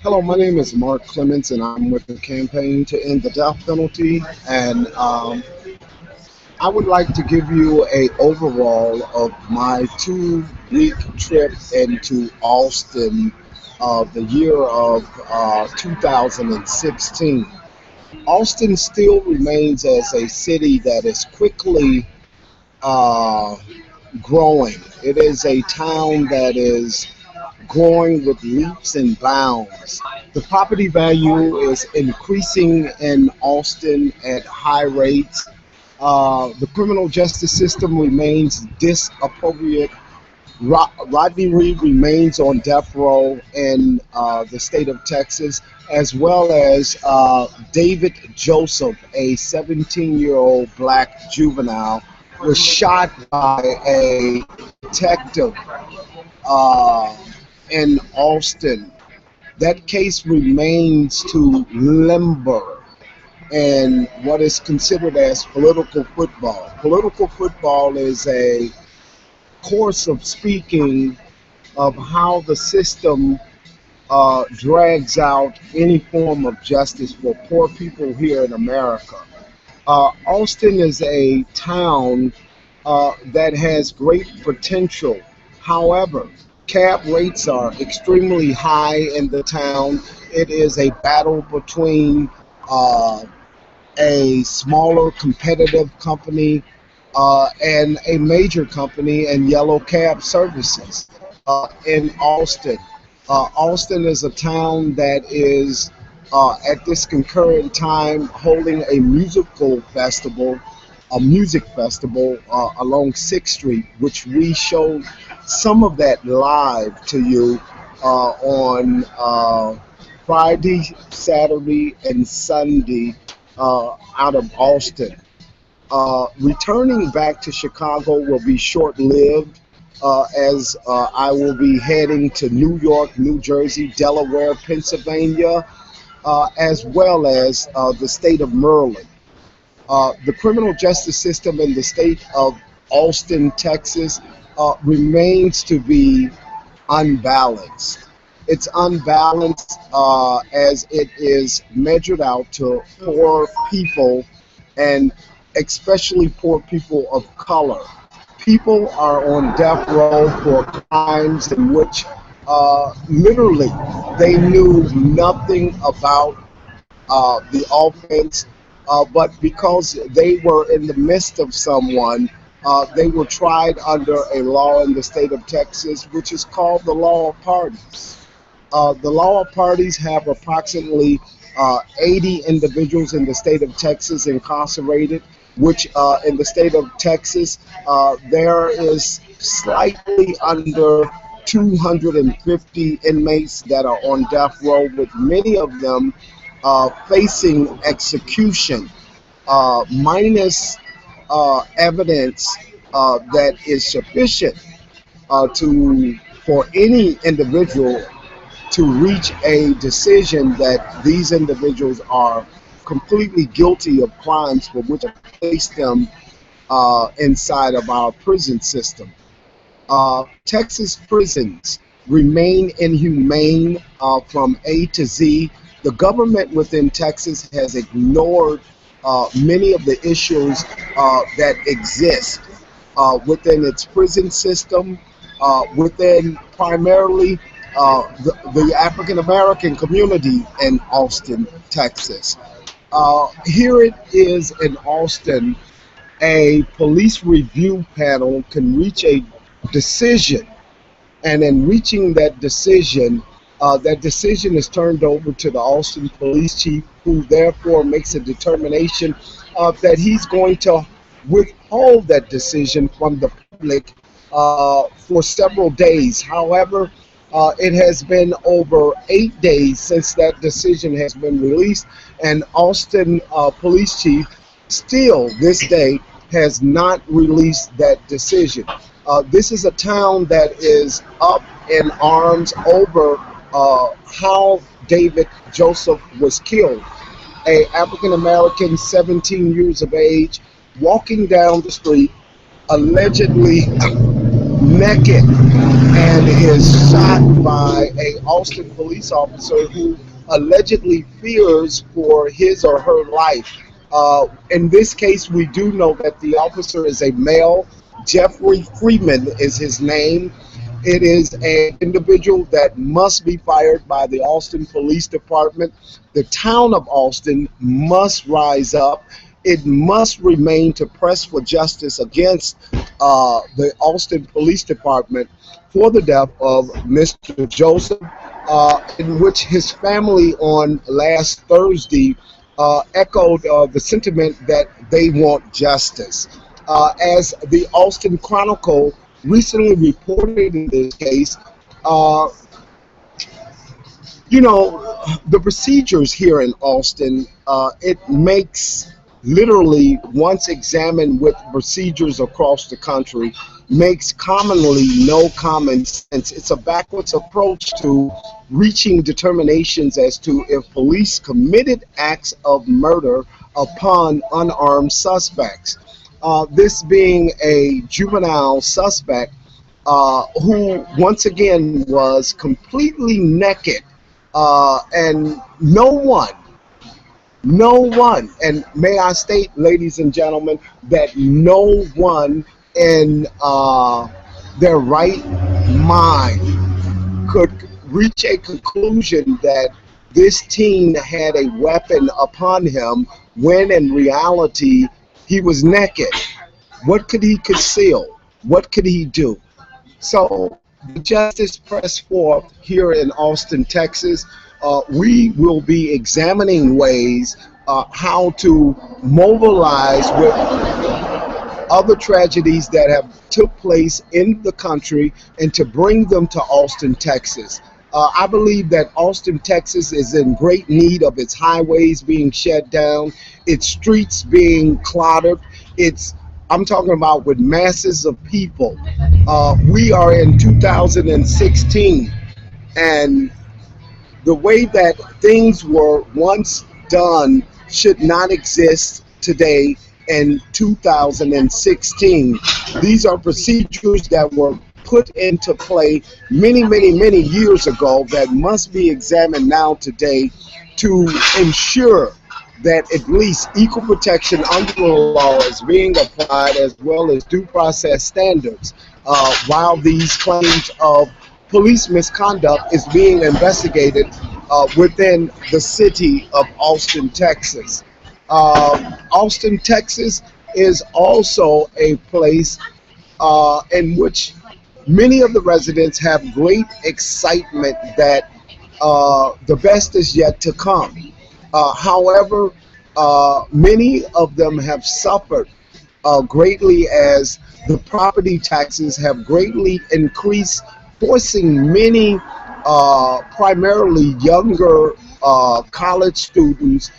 Hello, my name is Mark Clements, and I'm with the campaign to end the death penalty. And I would like to give you a overall of my 2 week trip into Austin, the year of 2016. Austin still remains as a city that is quickly uh, growing. It is a town that is growing with leaps and bounds. The property value is increasing in Austin at high rates. The criminal justice system remains disappropriate. Rodney Reed remains on death row in the state of Texas, as well as David Joseph, a 17-year-old black juvenile, was shot by a detective uh, in Austin. That case remains to limber in what is considered as political football. Political football is a course of speaking of how the system drags out any form of justice for poor people here in America. Austin is a town that has great potential. However, cab rates are extremely high in the town. It is a battle between uh, a smaller competitive company and a major company and yellow cab services in Austin. Austin is a town that is at this concurrent time holding a music festival along 6th Street, which we showed some of that live to you on Friday, Saturday, and Sunday out of Austin. Returning back to Chicago will be short lived as I will be heading to New York, New Jersey, Delaware, Pennsylvania, as well as the state of Maryland. The criminal justice system in the state of Austin, Texas, remains to be unbalanced. It's unbalanced as it is measured out to poor people and especially poor people of color. People are on death row for crimes in which literally they knew nothing about the offense, but because they were in the midst of someone, they were tried under a law in the state of Texas, which is called the law of parties. The law of parties have approximately 80 individuals in the state of Texas incarcerated, which in the state of Texas, there is slightly under 250 inmates that are on death row, with many of them facing execution, minus evidence that is sufficient to for any individual to reach a decision that these individuals are completely guilty of crimes for which have placed them inside of our prison system. Texas prisons remain inhumane from A to Z. The government within Texas has ignored many of the issues that exist within its prison system, within primarily the African American community in Austin, Texas. Here it is in Austin, a police review panel can reach a decision, and in reaching that decision is turned over to the Austin police chief, who therefore makes a determination that he's going to withhold that decision from the public for several days. However, it has been over 8 days since that decision has been released, and Austin police chief still this day has not released that decision. This is a town that is up in arms over how David Joseph was killed. A African American, 17 years of age, walking down the street, allegedly naked and is shot by a Austin police officer who allegedly fears for his or her life. In this case, we do know that the officer is a male. Jeffrey Freeman is his name. It is an individual that must be fired by the Austin Police Department. The town of Austin must rise up. It must remain to press for justice against the Austin Police Department for the death of Mr. Joseph, in which his family on last Thursday echoed the sentiment that they want justice. As the Austin Chronicle recently reported in this case, uh, the procedures here in Austin, it makes literally, once examined with procedures across the country, makes commonly no common sense. It's a backwards approach to reaching determinations as to if police committed acts of murder upon unarmed suspects. This being a juvenile suspect who once again was completely naked, and no one, and may I state, ladies and gentlemen, that no one in their right mind could reach a conclusion that this teen had a weapon upon him when in reality he was naked. What could he conceal? What could he do? So the justice pressed forth here in Austin, Texas. We will be examining ways how to mobilize with other tragedies that have took place in the country and to bring them to Austin, Texas. I believe that Austin, Texas is in great need of its highways being shut down, its streets being cluttered. I'm talking about with masses of people. We are in 2016, and the way that things were once done should not exist today in 2016. These are procedures that were put into play many, many, many years ago that must be examined now today to ensure that at least equal protection under the law is being applied as well as due process standards while these claims of police misconduct is being investigated within the city of Austin, Texas. Austin, Texas is also a place in which many of the residents have great excitement that the best is yet to come. However, many of them have suffered greatly as the property taxes have greatly increased, forcing many primarily younger college students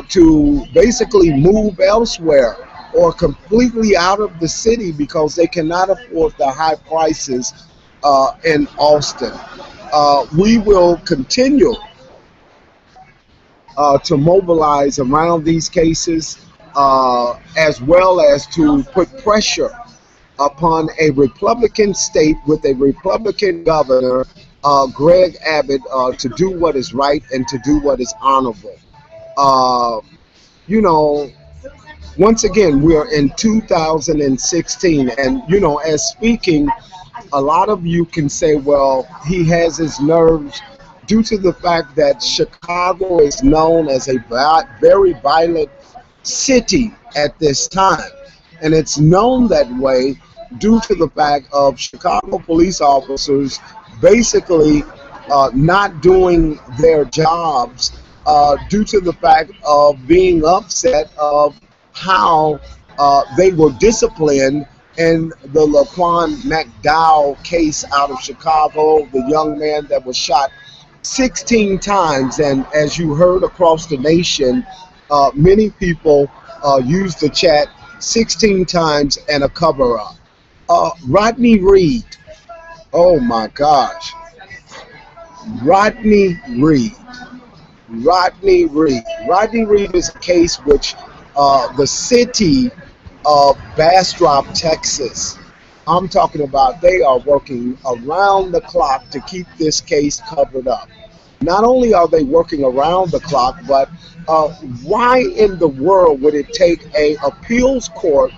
to basically move elsewhere or completely out of the city because they cannot afford the high prices in Austin. We will continue to mobilize around these cases as well as to put pressure upon a Republican state with a Republican governor, Greg Abbott, to do what is right and to do what is honorable. Uh, you know, Once again, we are in 2016, and as speaking, a lot of you can say, well, he has his nerves due to the fact that Chicago is known as a very violent city at this time. And it's known that way due to the fact of Chicago police officers basically not doing their jobs due to the fact of being upset of how they were disciplined in the Laquan McDowell case out of Chicago, the young man that was shot 16 times. And as you heard across the nation, many people used the chat 16 times and a cover up. Rodney Reed, oh my gosh. Rodney Reed. Rodney Reed. Rodney Reed is a case which the city of Bastrop, Texas, I'm talking about they are working around the clock to keep this case covered up. Not only are they working around the clock, but why in the world would it take a appeals court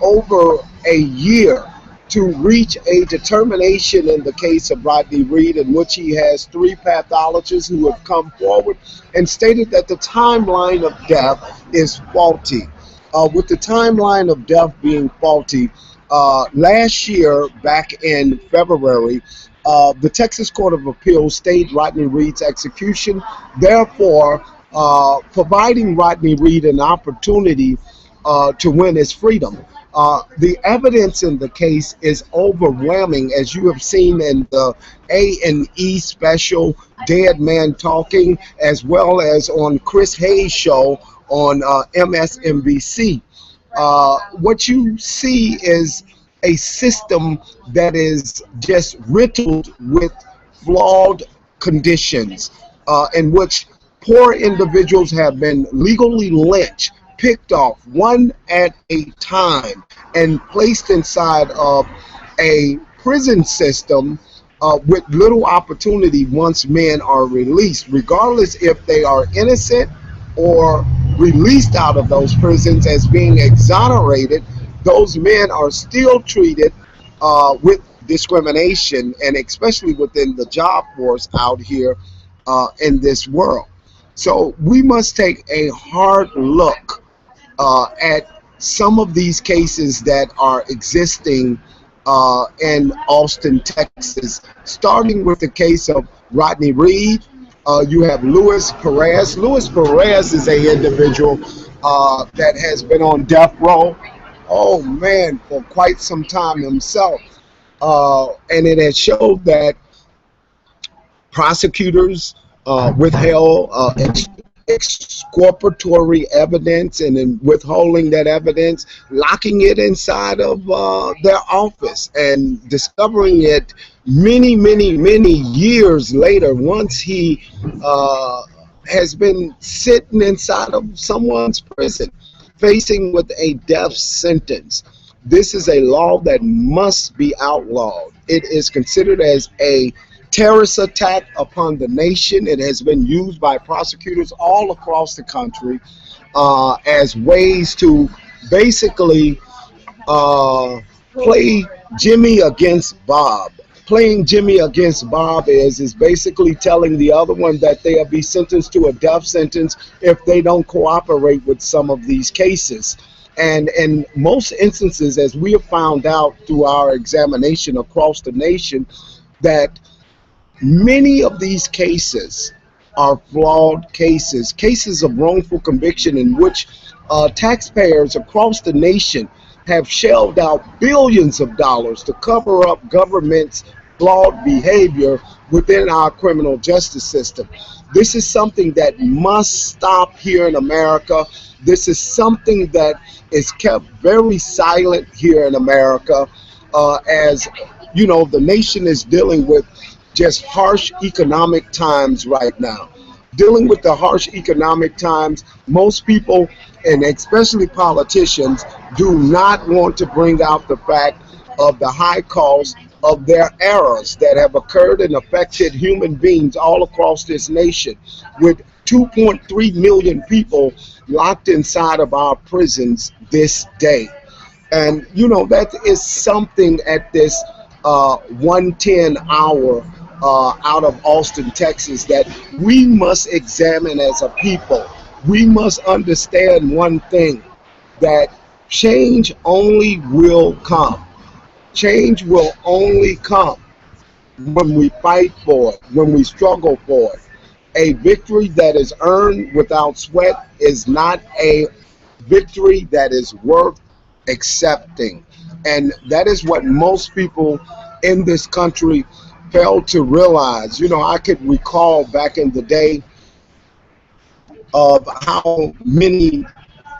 over a year to reach a determination in the case of Rodney Reed, in which he has three pathologists who have come forward and stated that the timeline of death is faulty? With the timeline of death being faulty, last year, back in February, the Texas Court of Appeals stayed Rodney Reed's execution, therefore providing Rodney Reed an opportunity to win his freedom. The evidence in the case is overwhelming, as you have seen in the A&E special, Dead Man Talking, as well as on Chris Hayes' show on MSNBC. What you see is a system that is just riddled with flawed conditions, in which poor individuals have been legally lynched, picked off one at a time, and placed inside of a prison system with little opportunity once men are released, regardless if they are innocent or released out of those prisons as being exonerated. Those men are still treated with discrimination, and especially within the job force out here in this world. So we must take a hard look at some of these cases that are existing in Austin, Texas, starting with the case of Rodney Reed. You have Luis Perez. Luis Perez is a individual that has been on death row, oh man, for quite some time himself. And it has showed that prosecutors withheld exculpatory evidence, and in withholding that evidence, locking it inside of their office and discovering it many years later, once he has been sitting inside of someone's prison facing with a death sentence. This is a law that must be outlawed. It is considered as a terrorist attack upon the nation. It has been used by prosecutors all across the country as ways to basically play Jimmy against Bob. Playing Jimmy against Bob is basically telling the other one that they'll be sentenced to a death sentence if they don't cooperate with some of these cases. And in most instances, as we have found out through our examination across the nation, that many of these cases are flawed cases, cases of wrongful conviction in which taxpayers across the nation have shelled out billions of dollars to cover up government's flawed behavior within our criminal justice system. This is something that must stop here in America. This is something that is kept very silent here in America, as you know, the nation is dealing with just harsh economic times right now. Dealing with the harsh economic times, most people, and especially politicians, do not want to bring out the fact of the high cost of their errors that have occurred and affected human beings all across this nation, with 2.3 million people locked inside of our prisons this day. And you know, that is something at this 1:10 hour out of Austin, Texas, that we must examine as a people. We must understand one thing, that change only will come. Change will only come when we fight for it, when we struggle for it. A victory that is earned without sweat is not a victory that is worth accepting. And that is what most people in this country fail to realize. You know, I could recall back in the day of how many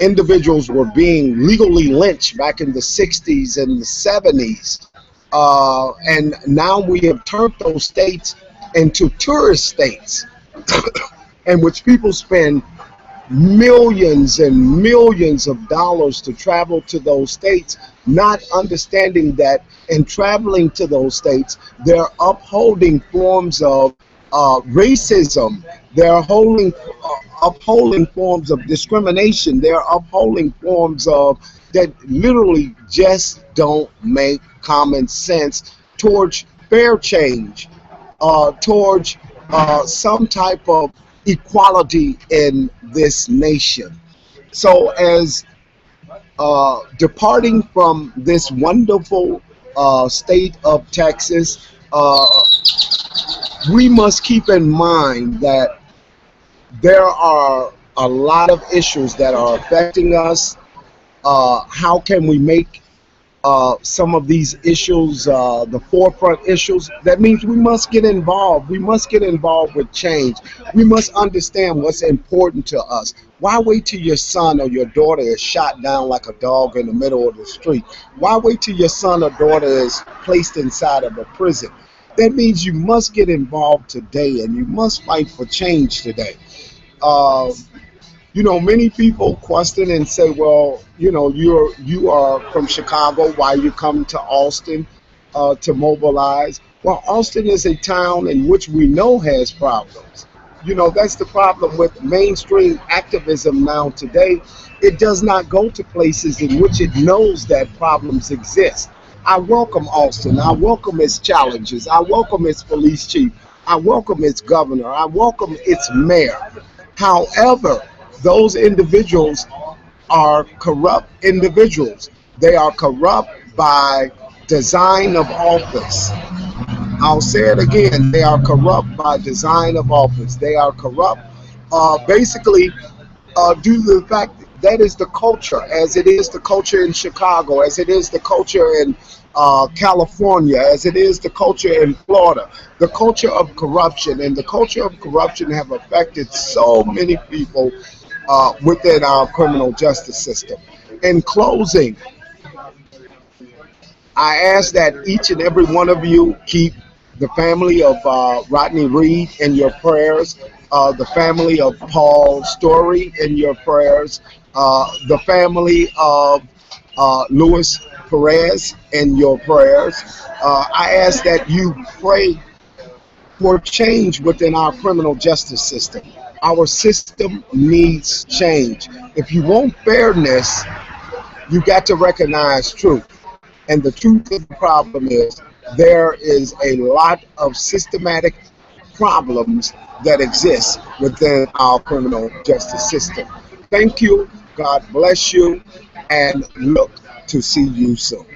individuals were being legally lynched back in the 60s and the 70s. And now we have turned those states into tourist states in which people spend millions and millions of dollars to travel to those states, not understanding that in traveling to those states, they're upholding forms of racism. They're upholding forms of discrimination. They're upholding forms of that literally just don't make common sense towards fair change, towards some type of equality in this nation. So, as departing from this wonderful state of Texas, we must keep in mind that there are a lot of issues that are affecting us. How can we make some of these issues the forefront issues? That means we must get involved. We must get involved with change. We must understand what's important to us. Why wait till your son or your daughter is shot down like a dog in the middle of the street? Why wait till your son or daughter is placed inside of a prison? That means you must get involved today, and you must fight for change today. Uh, Many people question and say, well, you are from Chicago. Why you come to Austin to mobilize? Well, Austin is a town in which we know has problems. That's the problem with mainstream activism now today. It does not go to places in which it knows that problems exist. I welcome Austin. I welcome its challenges. I welcome its police chief. I welcome its governor. I welcome its mayor. However, those individuals are corrupt individuals. They are corrupt by design of office. I'll say it again. They are corrupt by design of office. They are corrupt basically due to the fact that is the culture, as it is the culture in Chicago, as it is the culture in California, as it is the culture in Florida. The culture of corruption, and the culture of corruption have affected so many people within our criminal justice system. In closing, I ask that each and every one of you keep the family of Rodney Reed in your prayers, the family of Paul Story in your prayers, the family of Luis Perez in your prayers. I ask that you pray for change within our criminal justice system. Our system needs change. If you want fairness, you got to recognize truth. And the truth of the problem is there is a lot of systematic problems that exist within our criminal justice system. Thank you. God bless you. And look to see you soon.